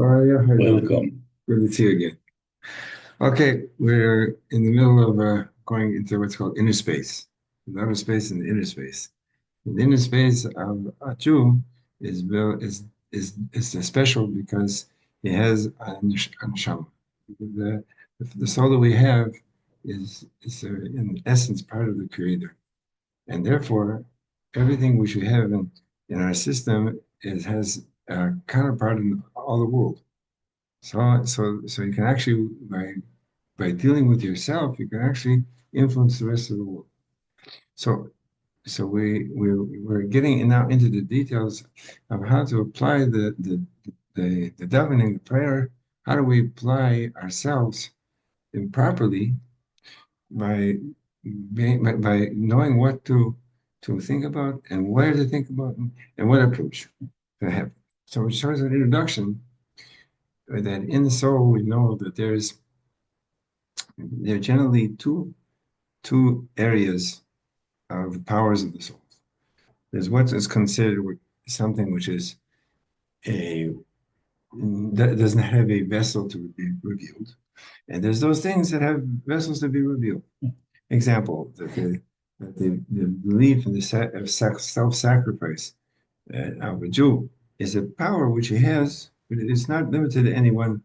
How are you? How you doing? Welcome. Good to see you again. Okay, we're in the middle of going into what's called inner space. The outer space and the inner space. The inner space of a Jew is special because he has a neshama. The soul that we have is in essence part of the Creator, and therefore everything which we have in our system has a counterpart in all the world. So you can actually, by dealing with yourself, you can actually influence the rest of the world. So we're getting now into the details of how to apply the davening, the prayer. How do we apply ourselves improperly by by knowing what to think about and where to think about and what approach to have. So it shows an introduction that in the soul we know that there are generally two areas of powers of the soul. There's what is considered something which is a that doesn't have a vessel to be revealed, and there's those things that have vessels to be revealed. Example the belief in of self-sacrifice of a Jew is a power which he has, but it's not limited to any one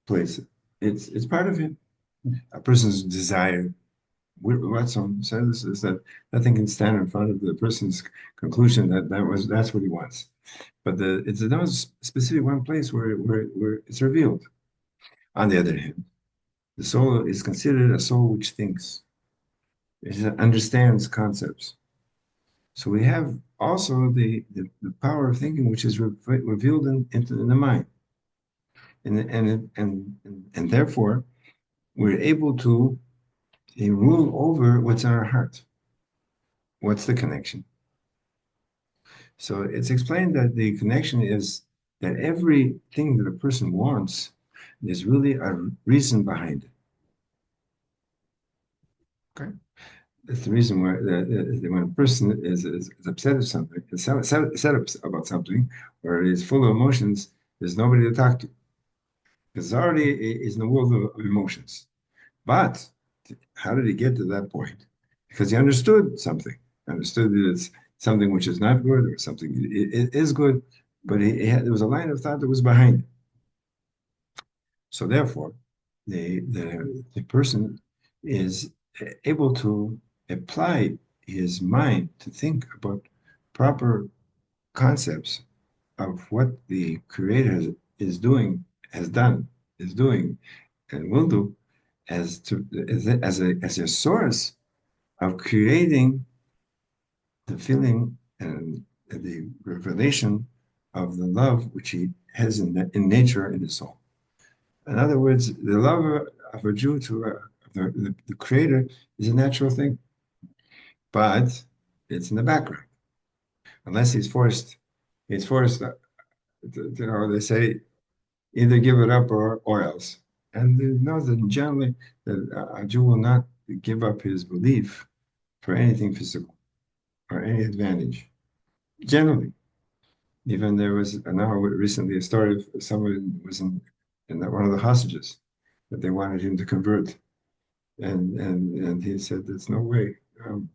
place. It's part of him. A person's desire Watson says is that nothing can stand in front of the person's conclusion that that's what he wants. But it's no specific one place where it's revealed. On the other hand, the soul is considered a soul which thinks, it understands concepts. So we have also the power of thinking, which is revealed in the mind, and therefore we're able to rule over what's in our heart. What's the connection? So it's explained that the connection is that everything that a person wants, there's really a reason behind it. Okay, that's the reason why when a person is upset of something, is upset about something, or is full of emotions, there's nobody to talk to because already is in the world of emotions. But how did he get to that point? Because he understood something, understood that it's something which is not good or something it is good, but there was a line of thought that was behind it. So therefore, the person is able to apply his mind to think about proper concepts of what the Creator is doing, has done, is doing, and will do as a source of creating the feeling and the revelation of the love which he has in nature in his soul. In other words, the love of a Jew to the Creator is a natural thing, but it's in the background. Unless he's forced, they say, either give it up or else. And they know that generally that a Jew will not give up his belief for anything physical or any advantage. Generally, even there was now recently a story of someone was in one of the hostages that they wanted him to convert, and he said, "There's no way.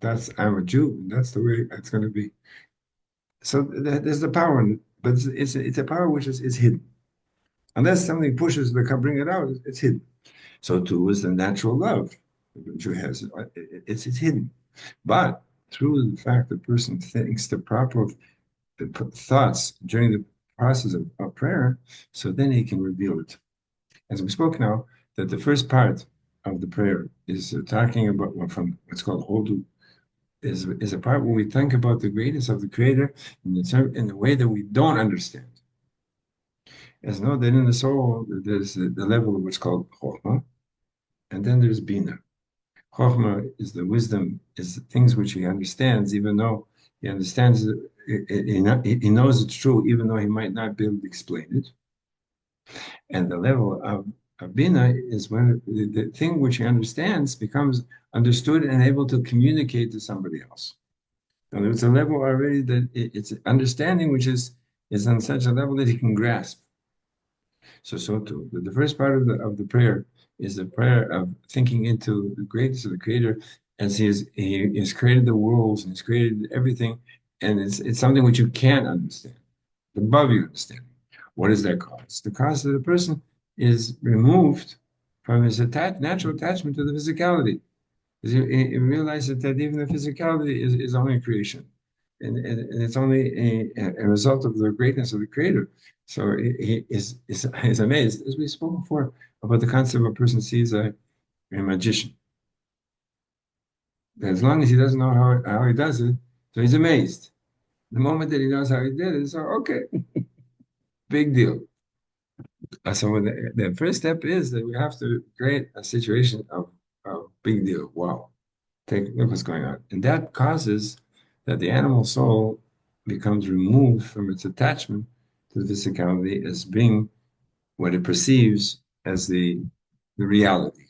That's I'm a Jew, and that's the way it's going to be." So there's the power, but it's a power which is hidden. Unless something pushes to come bring it out, it's hidden. So too is the natural love that Jew has. It's hidden, but through the fact the person thinks the proper thoughts during the process of prayer, so then he can reveal it. As we spoke now, that the first part of the prayer is talking about from what's called Hodu, is a part where we think about the greatness of the Creator in a way that we don't understand. As know that in the soul, there's the level of what's called Chokhmah, and then there's Bina. Chokhmah is the wisdom, is the things which he understands, even though he understands he knows it's true, even though he might not be able to explain it. And the level of Bina is when the thing which he understands becomes understood and able to communicate to somebody else. And there's a level already that it's understanding which is on such a level that he can grasp. So too, the first part of the prayer is the prayer of thinking into the greatness of the Creator, as He has created the worlds and He's created everything, and it's something which you can't understand, above your understanding. What is that cause? The cause that the person is removed from his natural attachment to the physicality. Because he realizes that even the physicality is only a creation, and it's only a result of the greatness of the Creator. So is amazed, as we spoke before, about the concept of a person sees a magician. As long as he doesn't know how he does it, so he's amazed. The moment that he knows how he did it, so okay, big deal. So the first step is that we have to create a situation of big deal. Wow, look what's going on. And that causes that the animal soul becomes removed from its attachment to the physicality as being what it perceives as the reality,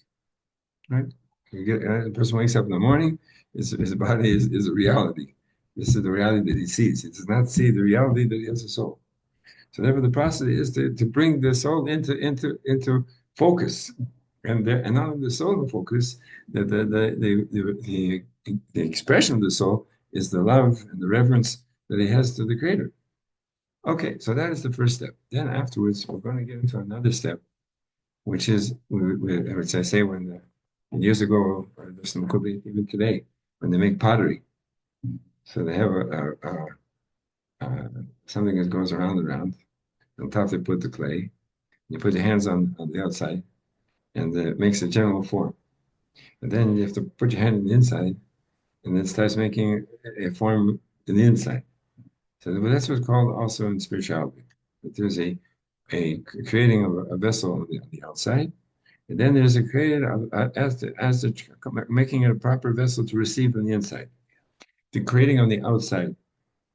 right? A person wakes up in the morning, his body is a reality. This is the reality that he sees. He does not see the reality that he has a soul. So therefore, the process is to bring the soul into focus, and not only the soul in focus, the expression of the soul is the love and the reverence that he has to the Creator. Okay, so that is the first step. Then afterwards, we're going to get into another step, which is, which I say years ago, or could be even today, when they make pottery. So they have something that goes around and around. On top they put the clay. You put your hands on the outside, and it makes a general form. And then you have to put your hand on the inside, and then it starts making a form in the inside. So but that's what's called also in spirituality. That there's a creating of a vessel on the outside, and then there's a creating of making it a proper vessel to receive on the inside. The creating on the outside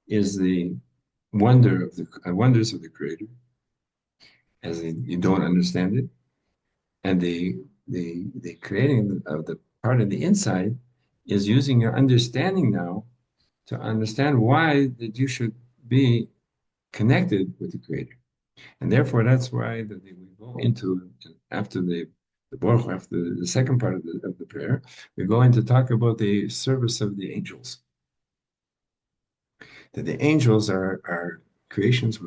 is the wonders of the Creator, as you don't understand it, and the creating of the part of the inside is using your understanding now to understand why that you should be connected with the Creator. And therefore, that's why that we go into, after the Baruch, after the second part of the prayer, we go into talk about the service of the angels. That the angels are creations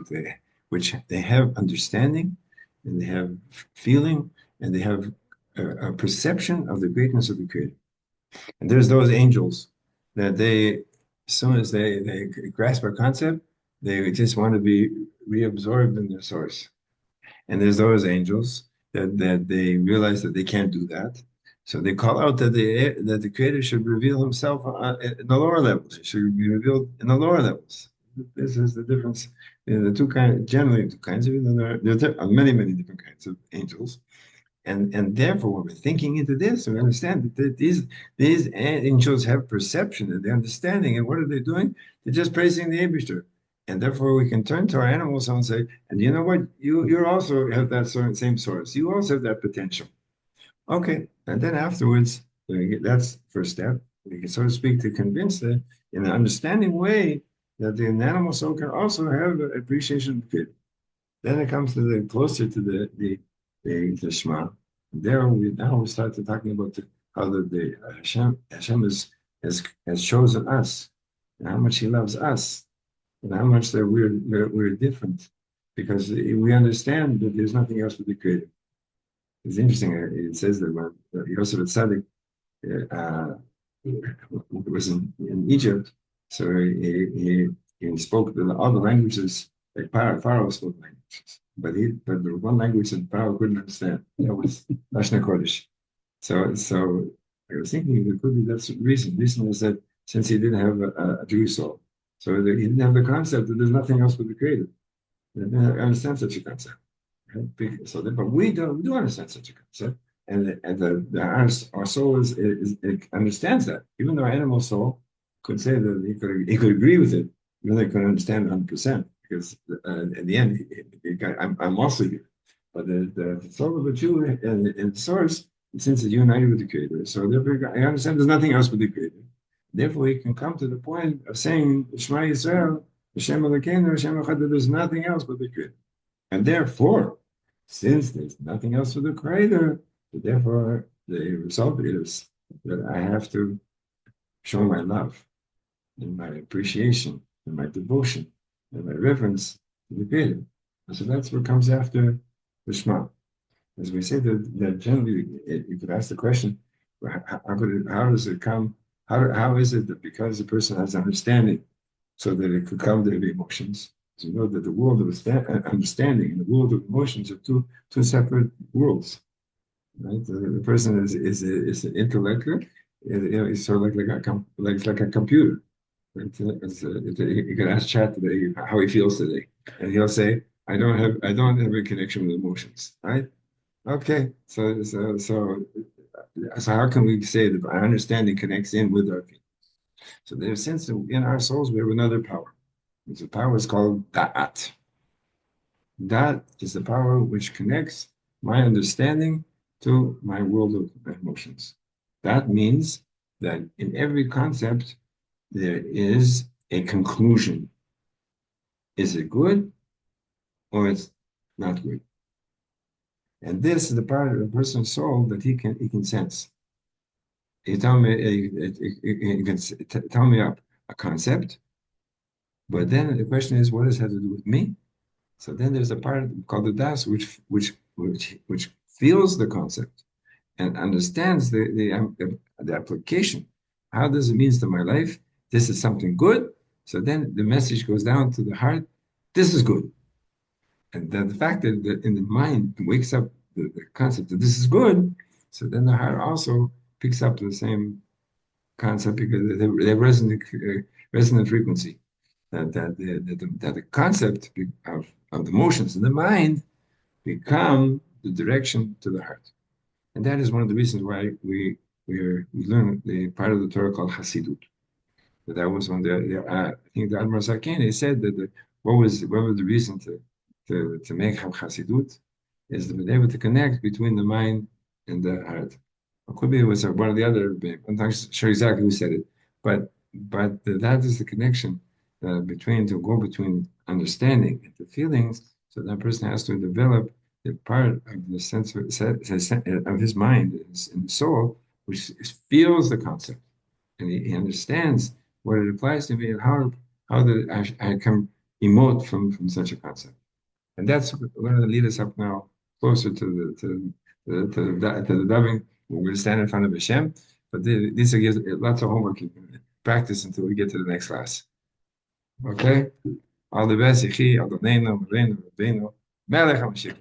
which they have understanding, and they have feeling, and they have a perception of the greatness of the Creator. And there's those angels that as soon as they grasp a concept, they just want to be reabsorbed in their source. And there's those angels that they realize that they can't do that. So they call out that the Creator should reveal Himself in the lower levels. He should be revealed in the lower levels. This is the difference in the generally two kinds of, even though there are many different kinds of angels. And therefore, when we're thinking into this, we understand that these angels have perception and the understanding. And what are they doing? They're just praising the Abishter. And therefore, we can turn to our animals and say, and you know what? You also have that same source. You also have that potential. Okay. And then afterwards, that's the first step. We can, so to speak, to convince that in an understanding way that the animal soul can also have appreciation of the. Then it comes to the closer to the Shema. There we start to talking about how the Hashem has chosen us, and how much He loves us, and how much that we're different, because we understand that there's nothing else but the Creator. It's interesting. It says that when Yosef Tzaddik uh, was in Egypt, so he spoke all the languages, like Pharaoh spoke languages, but the one language that Pharaoh couldn't understand, that was Lashon Kodesh. So I was thinking there could be that's the reason. The reason is that since he didn't have a Jewish soul, so he didn't have the concept that there's nothing else but the Creator. He didn't understand such a concept. Right? So, but we do understand such a concept, and our soul it understands that. Even though our animal soul could say that he could agree with it, even though he couldn't understand it 100%, because in the end, I'm also here. But the soul of the Jew and the source, since it's united with the Creator, so therefore I understand there's nothing else but the Creator. Therefore, we can come to the point of saying Shema Yisrael, Hashem Elokeinu, Hashem Echad, that there's nothing else but the Creator. And therefore, Since there's nothing else for the creator, so therefore the result is that I have to show my love and my appreciation and my devotion and my reverence to the creator. And so that's what comes after the Shema. As we say that generally, you could ask the question, how does it come? How is it that because the person has understanding, so that it could come to the emotions? So you know that the world of understanding and the world of emotions are two separate worlds, right? The person is an intellectual. It's sort of like a computer. Right? You can ask Chat today how he feels today, and he'll say, "I don't have a connection with emotions." Right? Okay, so how can we say that our understanding connects in with our feelings? So there's a sense that in our souls we have another power. The power is called Da'at. That is the power which connects my understanding to my world of emotions. That means that in every concept there is a conclusion. Is it good or it's not good? And this is the part of a person's soul that he can sense. You tell me, you can tell me a concept, but then the question is, what does it have to do with me? So then there's a part called the das, which feels the concept and understands the application. How does it mean to my life? This is something good. So then the message goes down to the heart. This is good, and the fact that in the mind wakes up the concept that this is good. So then the heart also picks up the same concept because they're resonant frequency. That the concept of the motions in the mind become the direction to the heart. And that is one of the reasons why we learn the part of the Torah called Hasidut. That was when I think the Admar Zakeni said that what was the reason to make Hasidut is to be able to connect between the mind and the heart. Or could be it was one of the other. I'm not sure exactly who said it, but that is the connection between understanding and the feelings. So that person has to develop the part of the sense of his mind and his soul, which feels the concept and he understands what it applies to me and how I can emote from such a concept. And that's going to lead us up now closer to the dubbing. We're going to stand in front of Hashem, but this gives lots of homework you can practice until we get to the next class. Okay? All the best. Yechi, Adonai, Moreno, Rabbeinu, Melech HaMashiach.